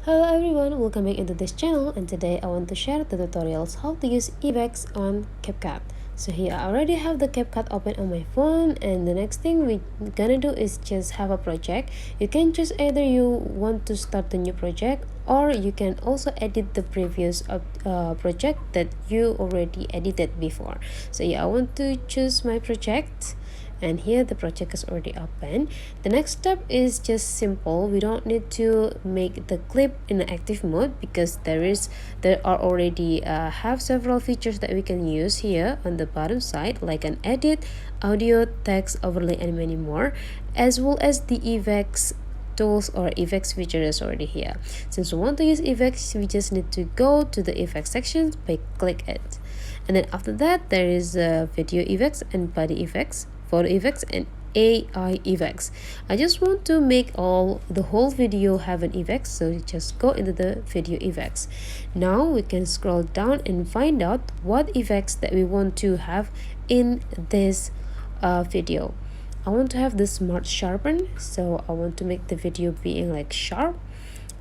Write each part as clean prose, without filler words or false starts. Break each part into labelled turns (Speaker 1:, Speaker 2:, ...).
Speaker 1: Hello everyone, welcome back into this channel, and today I want to share the tutorials how to use effects on CapCut. So here I already have the CapCut open on my phone, and the next thing we're gonna do is just have a project. You can choose either you want to start a new project, or you can also edit the previous project that you already edited before. So yeah, I want to choose my project, and here the project is already open. The next step is just simple. We don't need to make the clip in an active mode because there are already have several features that we can use here on the bottom side, like an edit, audio, text, overlay, and many more, as well as the effects tools or effects feature is already here. Since we want to use effects, we just need to go to the effects section by click it, and then after that there is video effects and body effects, photo effects, and AI effects. I just want to make the whole video have an effect, so you just go into the video effects. Now we can scroll down and find out what effects that we want to have in this video. I want to have the smart sharpen, so I want to make the video being like sharp,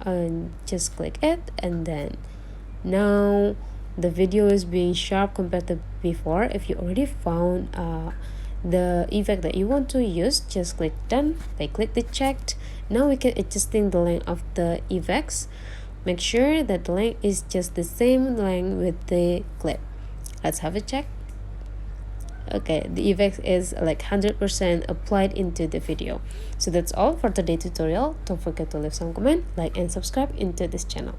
Speaker 1: and just click it, and then now the video is being sharp compared to before. If you already found the effect that you want to use, just click done by click the checked. Now we can adjusting the length of the effects. Make sure that the length is just the same length with the clip. Let's have a check. Okay, the effect is like 100% applied into the video. So that's all for today's tutorial. Don't forget to leave some comment, like, and subscribe into this channel.